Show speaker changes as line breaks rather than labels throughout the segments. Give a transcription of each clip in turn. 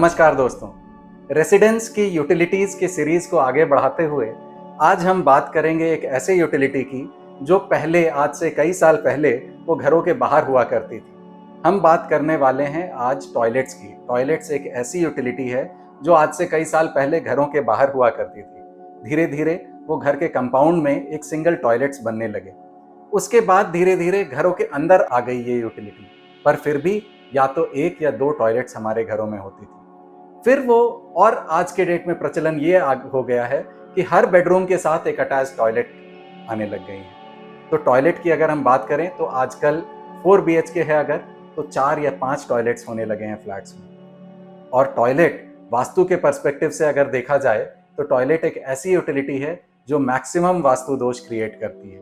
नमस्कार दोस्तों। रेसिडेंस की यूटिलिटीज़ की सीरीज़ को आगे बढ़ाते हुए आज हम बात करेंगे एक ऐसे यूटिलिटी की जो पहले, आज से कई साल पहले, वो घरों के बाहर हुआ करती थी। हम बात करने वाले हैं आज टॉयलेट्स की। टॉयलेट्स एक ऐसी यूटिलिटी है जो आज से कई साल पहले घरों के बाहर हुआ करती थी। धीरे धीरे वो घर के कंपाउंड में एक सिंगल टॉयलेट्स बनने लगे। उसके बाद धीरे धीरे घरों के अंदर आ गई ये यूटिलिटी, पर फिर भी या तो एक या दो टॉयलेट्स हमारे घरों में होती थी। फिर वो, और आज के डेट में प्रचलन ये हो गया है कि हर बेडरूम के साथ एक अटैच टॉयलेट आने लग गई है। तो टॉयलेट की अगर हम बात करें तो आजकल 4 BHK है अगर, तो 4 या 5 टॉयलेट्स होने लगे हैं फ्लैट्स में। और टॉयलेट वास्तु के पर्सपेक्टिव से अगर देखा जाए तो टॉयलेट एक ऐसी यूटिलिटी है जो मैक्सिमम वास्तु दोष क्रिएट करती है।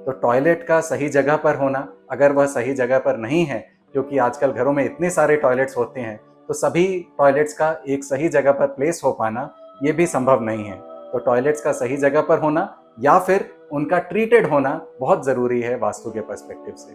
तो टॉयलेट का सही जगह पर होना, अगर वह सही जगह पर नहीं है, क्योंकि आजकल घरों में इतने सारे टॉयलेट्स होते हैं तो सभी टॉयलेट्स का एक सही जगह पर प्लेस हो पाना ये भी संभव नहीं है। तो टॉयलेट्स का सही जगह पर होना या फिर उनका ट्रीटेड होना बहुत ज़रूरी है वास्तु के पर्सपेक्टिव से।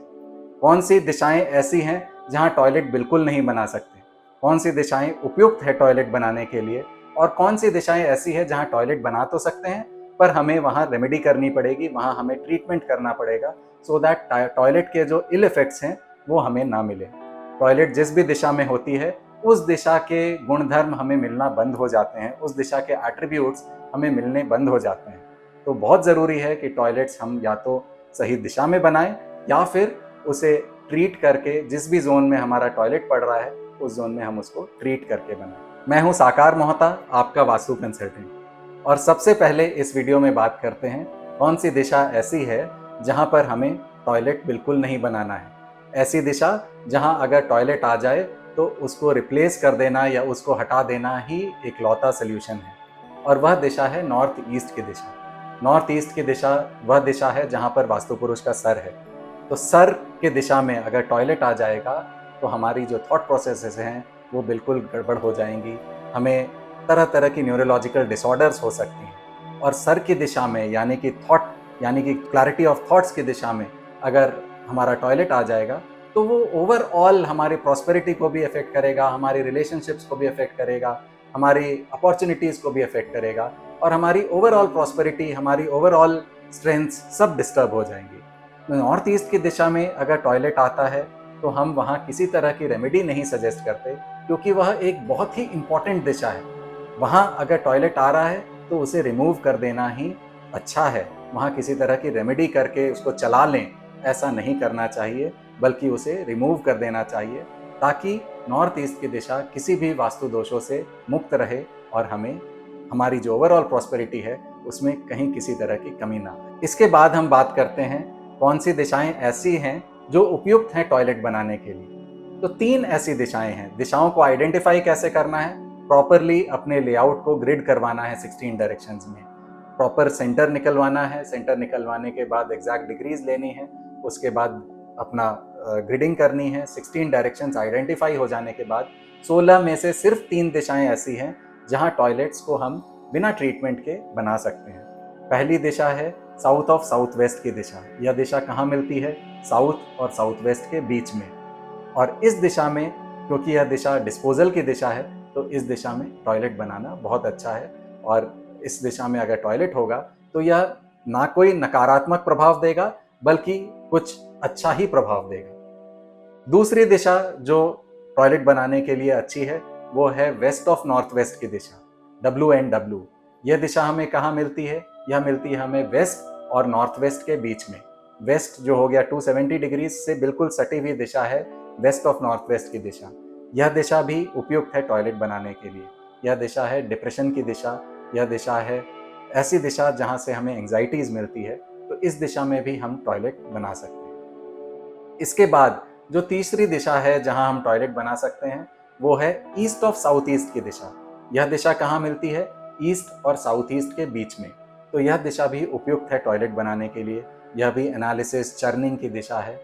कौन सी दिशाएं ऐसी हैं जहां टॉयलेट बिल्कुल नहीं बना सकते, कौन सी दिशाएं उपयुक्त है टॉयलेट बनाने के लिए, और कौन सी दिशाएं ऐसी है जहां टॉयलेट बना तो सकते हैं पर हमें वहां रेमेडी करनी पड़ेगी, वहां हमें ट्रीटमेंट करना पड़ेगा, सो दैट टॉयलेट के जो इल इफेक्ट्स हैं वो हमें ना मिले। टॉयलेट जिस भी दिशा में होती है उस दिशा के गुणधर्म हमें मिलना बंद हो जाते हैं, उस दिशा के एट्रीब्यूट्स हमें मिलने बंद हो जाते हैं। तो बहुत ज़रूरी है कि टॉयलेट्स हम या तो सही दिशा में बनाएं या फिर उसे ट्रीट करके, जिस भी जोन में हमारा टॉयलेट पड़ रहा है उस जोन में हम उसको ट्रीट करके बनाएं। मैं हूं साकार मोहता, आपका वास्तु कंसल्टेंट। और सबसे पहले इस वीडियो में बात करते हैं कौन सी दिशा ऐसी है जहां पर हमें टॉयलेट बिल्कुल नहीं बनाना है। ऐसी दिशा जहां अगर टॉयलेट आ जाए तो उसको रिप्लेस कर देना या उसको हटा देना ही एक लौता सोल्यूशन है, और वह दिशा है नॉर्थ ईस्ट की दिशा। नॉर्थ ईस्ट की दिशा वह दिशा है जहां पर वास्तु पुरुष का सर है। तो सर के दिशा में अगर टॉयलेट आ जाएगा तो हमारी जो थॉट प्रोसेसेस हैं वो बिल्कुल गड़बड़ हो जाएंगी, हमें तरह तरह की न्यूरोलॉजिकल डिसऑर्डर्स हो सकती हैं। और सर की दिशा में यानी कि क्लैरिटी ऑफ थॉट्स की दिशा में अगर हमारा टॉयलेट आ जाएगा तो वो ओवरऑल हमारी प्रॉस्पेरिटी को भी अफेक्ट करेगा, हमारी रिलेशनशिप्स को भी अफेक्ट करेगा, हमारी अपॉर्चुनिटीज़ को भी अफेक्ट करेगा, और हमारी ओवरऑल प्रॉस्पेरिटी, हमारी ओवरऑल स्ट्रेंथ्स सब डिस्टर्ब हो जाएंगी। नॉर्थ ईस्ट की दिशा में अगर टॉयलेट आता है तो हम वहाँ किसी तरह की रेमेडी नहीं सजेस्ट करते, क्योंकि वह एक बहुत ही इम्पॉर्टेंट दिशा है। वहाँ अगर टॉयलेट आ रहा है तो उसे रिमूव कर देना ही अच्छा है। वहाँ किसी तरह की रेमेडी करके उसको चला लें, ऐसा नहीं करना चाहिए, बल्कि उसे रिमूव कर देना चाहिए, ताकि नॉर्थ ईस्ट की दिशा किसी भी वास्तु दोषों से मुक्त रहे और हमें हमारी जो ओवरऑल प्रॉस्पेरिटी है उसमें कहीं किसी तरह की कमी ना आए। इसके बाद हम बात करते हैं कौन सी दिशाएं ऐसी हैं जो उपयुक्त हैं टॉयलेट बनाने के लिए। तो 3 ऐसी दिशाएं हैं। दिशाओं को आइडेंटिफाई कैसे करना है? प्रॉपरली अपने लेआउट को ग्रिड करवाना है 16 डायरेक्शंस में, प्रॉपर सेंटर निकलवाना है। सेंटर निकलवाने के बाद एग्जैक्ट डिग्रीज लेनी है, उसके बाद अपना ग्रिडिंग करनी है। 16 डायरेक्शंस आइडेंटिफाई हो जाने के बाद 16 में से सिर्फ 3 दिशाएं ऐसी हैं जहां टॉयलेट्स को हम बिना ट्रीटमेंट के बना सकते हैं। पहली दिशा है साउथ ऑफ साउथ वेस्ट की दिशा। यह दिशा कहाँ मिलती है? साउथ और साउथ वेस्ट के बीच में। और इस दिशा में, क्योंकि यह दिशा डिस्पोजल की दिशा है, तो इस दिशा में टॉयलेट बनाना बहुत अच्छा है। और इस दिशा में अगर टॉयलेट होगा तो यह ना कोई नकारात्मक प्रभाव देगा, बल्कि कुछ अच्छा ही प्रभाव देगा। दूसरी दिशा जो टॉयलेट बनाने के लिए अच्छी है वो है वेस्ट ऑफ नॉर्थ वेस्ट की दिशा, WNW। यह दिशा हमें कहाँ मिलती है? यह मिलती है हमें वेस्ट और नॉर्थ वेस्ट के बीच में। वेस्ट जो हो गया 270 डिग्री से बिल्कुल सटी हुई दिशा है वेस्ट ऑफ नॉर्थ वेस्ट की दिशा। यह दिशा भी उपयुक्त है टॉयलेट बनाने के लिए। यह दिशा है डिप्रेशन की दिशा, यह दिशा है ऐसी दिशा जहाँ से हमें एंग्जाइटीज मिलती है, तो इस दिशा में भी हम टॉयलेट बना सकते हैं। इसके बाद जो तीसरी दिशा है जहां हम टॉयलेट बना सकते हैं वो है ईस्ट ऑफ साउथ ईस्ट की दिशा। यह दिशा कहाँ मिलती है? ईस्ट और साउथ ईस्ट के बीच में। तो यह दिशा भी उपयुक्त है टॉयलेट बनाने के लिए। यह भी एनालिसिस, चर्निंग की दिशा है।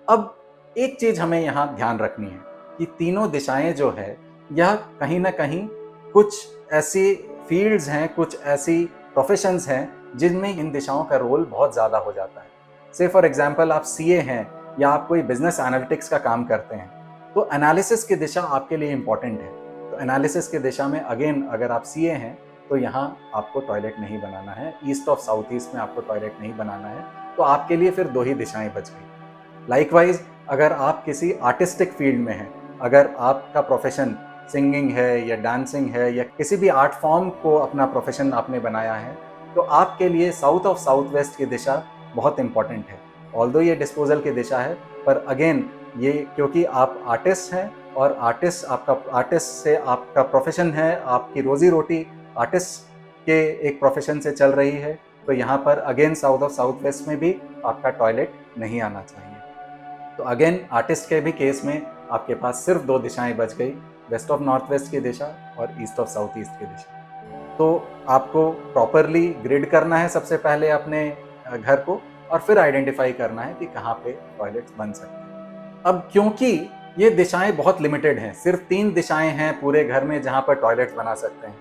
अब एक चीज हमें यहाँ ध्यान रखनी है कि तीनों दिशाएं जो है यह कहीं ना कहीं कुछ ऐसी फील्ड्स हैं, कुछ ऐसी प्रोफेशंस हैं जिनमें इन दिशाओं का रोल बहुत ज़्यादा हो जाता है। से फॉर एग्जांपल आप CA हैं या आप कोई बिजनेस एनालिटिक्स का काम करते हैं, तो एनालिसिस की दिशा आपके लिए इंपॉर्टेंट है। तो तो एनालिसिस की दिशा में अगेन अगर आप सीए हैं तो यहाँ आपको टॉयलेट नहीं बनाना है, ईस्ट ऑफ साउथ ईस्ट में आपको टॉयलेट नहीं बनाना है, तो आपके लिए फिर 2 ही दिशाएं बच गई। लाइकवाइज अगर आप किसी आर्टिस्टिक फील्ड में हैं, अगर आपका प्रोफेशन सिंगिंग है या डांसिंग है या किसी भी आर्ट फॉर्म को अपना प्रोफेशन आपने बनाया है, तो आपके लिए साउथ ऑफ साउथ वेस्ट की दिशा बहुत इंपॉर्टेंट है। ऑल्दो ये डिस्पोजल की दिशा है, पर अगेन ये क्योंकि आप आर्टिस्ट हैं और आर्टिस्ट से आपका प्रोफेशन है, आपकी रोजी रोटी आर्टिस्ट के एक प्रोफेशन से चल रही है, तो यहाँ पर again south of south waste में भी आपका टॉयलेट नहीं आना चाहिए। तो अगेन आर्टिस्ट के भी केस में आपके पास सिर्फ 2 दिशाएं बच गई, वेस्ट ऑफ नॉर्थ वेस्ट की दिशा और ईस्ट ऑफ साउथ ईस्ट की दिशा। तो आपको प्रॉपरली ग्रिड करना है सबसे पहले अपने घर को, और फिर आइडेंटिफाई करना है कि कहाँ पे टॉयलेट्स बन सकते हैं। अब क्योंकि ये दिशाएं बहुत लिमिटेड हैं, सिर्फ 3 दिशाएं हैं पूरे घर में जहाँ पर टॉयलेट्स बना सकते हैं,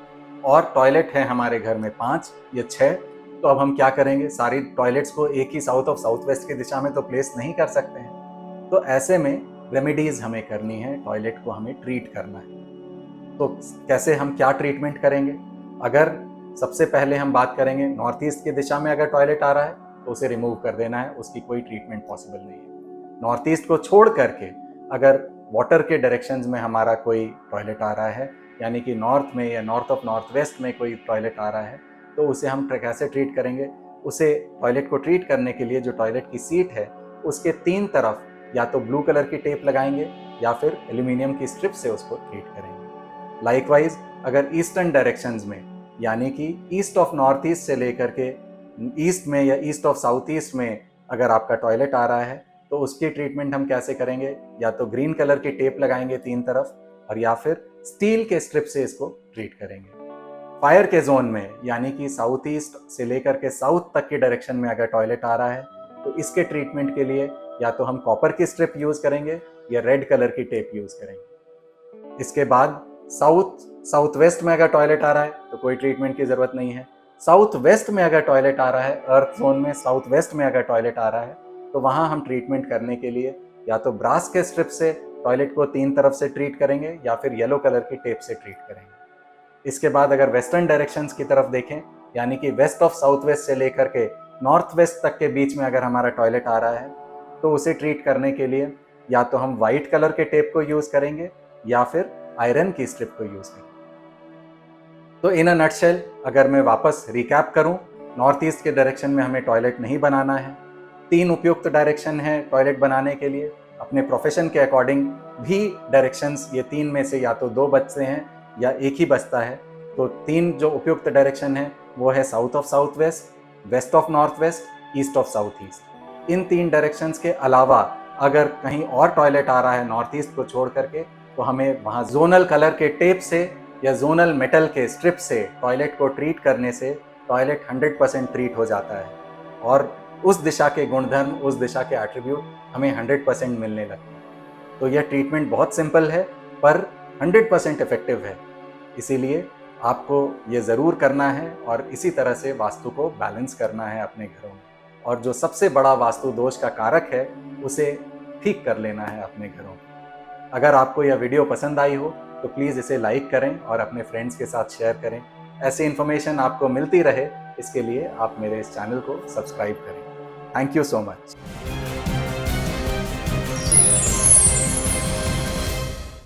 और टॉयलेट है हमारे घर में 5 या 6, तो अब हम क्या करेंगे, सारी टॉयलेट्स को एक ही साउथ ऑफ साउथ वेस्ट की दिशा में तो प्लेस नहीं कर सकते हैं। तो ऐसे में रेमेडीज हमें करनी है, टॉयलेट को हमें ट्रीट करना है। तो कैसे, हम क्या ट्रीटमेंट करेंगे? अगर सबसे पहले हम बात करेंगे नॉर्थ ईस्ट की दिशा में अगर टॉयलेट आ रहा है तो उसे रिमूव कर देना है, उसकी कोई ट्रीटमेंट पॉसिबल नहीं है। नॉर्थ ईस्ट को छोड़ करके अगर वाटर के डायरेक्शंस में हमारा कोई टॉयलेट आ रहा है, यानी कि नॉर्थ में या नॉर्थ ऑफ नॉर्थ वेस्ट में कोई टॉयलेट आ रहा है, तो उसे हम कैसे ट्रीट करेंगे? उसे टॉयलेट को ट्रीट करने के लिए जो टॉयलेट की सीट है उसके 3 तरफ या तो ब्लू कलर की टेप लगाएंगे या फिर एल्यूमिनियम की स्ट्रिप से उसको ट्रीट करेंगे। लाइकवाइज अगर ईस्टर्न डायरेक्शंस में, यानी कि ईस्ट ऑफ नॉर्थ ईस्ट से लेकर के ईस्ट में या ईस्ट ऑफ साउथ ईस्ट में अगर आपका टॉयलेट आ रहा है, तो उसकी ट्रीटमेंट हम कैसे करेंगे? या तो ग्रीन कलर की टेप लगाएंगे 3 तरफ, और या फिर स्टील के स्ट्रिप से इसको ट्रीट करेंगे। फायर के जोन में, यानी कि साउथ ईस्ट से लेकर के साउथ तक की डायरेक्शन में अगर टॉयलेट आ रहा है, तो इसके ट्रीटमेंट के लिए या तो हम कॉपर की स्ट्रिप यूज करेंगे या रेड कलर की टेप यूज करेंगे। इसके बाद साउथ वेस्ट में अगर टॉयलेट आ रहा है तो कोई ट्रीटमेंट की जरूरत नहीं है। साउथ वेस्ट में अगर टॉयलेट आ रहा है, अर्थ जोन में साउथ वेस्ट में अगर टॉयलेट आ रहा है, तो वहां हम ट्रीटमेंट करने के लिए या तो ब्रास के स्ट्रिप से टॉयलेट को 3 तरफ से ट्रीट करेंगे या फिर येलो कलर की टेप से ट्रीट करेंगे। इसके बाद अगर वेस्टर्न डायरेक्शंस की तरफ देखें, यानी कि वेस्ट ऑफ साउथ वेस्ट से लेकर के नॉर्थ वेस्ट तक के बीच में अगर हमारा टॉयलेट आ रहा है, तो उसे ट्रीट करने के लिए या तो हम व्हाइट कलर के टेप को यूज करेंगे या फिर आयरन की स्ट्रिप को यूज करेंगे। तो इन अ नटशेल अगर मैं वापस रिकैप करूं, नॉर्थ ईस्ट के डायरेक्शन में हमें टॉयलेट नहीं बनाना है। 3 उपयुक्त डायरेक्शन है टॉयलेट बनाने के लिए। अपने प्रोफेशन के अकॉर्डिंग भी डायरेक्शंस ये 3 में से या तो 2 बचते हैं या एक ही बचता है। तो 3 जो उपयुक्त डायरेक्शन है वो है south of south west, west of north west, east of south east. इन 3 डायरेक्शंस के अलावा अगर कहीं और टॉयलेट आ रहा है नॉर्थ ईस्ट को छोड़ करके, तो हमें वहाँ जोनल कलर के टेप से या जोनल मेटल के स्ट्रिप से टॉयलेट को ट्रीट करने से टॉयलेट 100% ट्रीट हो जाता है और उस दिशा के गुणधर्म, उस दिशा के एट्रीब्यूट हमें 100% मिलने लगते हैं। तो यह ट्रीटमेंट बहुत सिंपल है पर 100% इफेक्टिव है। इसीलिए आपको ये ज़रूर करना है और इसी तरह से वास्तु को बैलेंस करना है अपने घरों में, और जो सबसे बड़ा वास्तु दोष का कारक है उसे ठीक कर लेना है अपने घरों में। अगर आपको यह वीडियो पसंद आई हो तो प्लीज़ इसे लाइक करें और अपने फ्रेंड्स के साथ शेयर करें। ऐसी इन्फॉर्मेशन आपको मिलती रहे, इसके लिए आप मेरे इस चैनल को सब्सक्राइब करें। Thank you so much.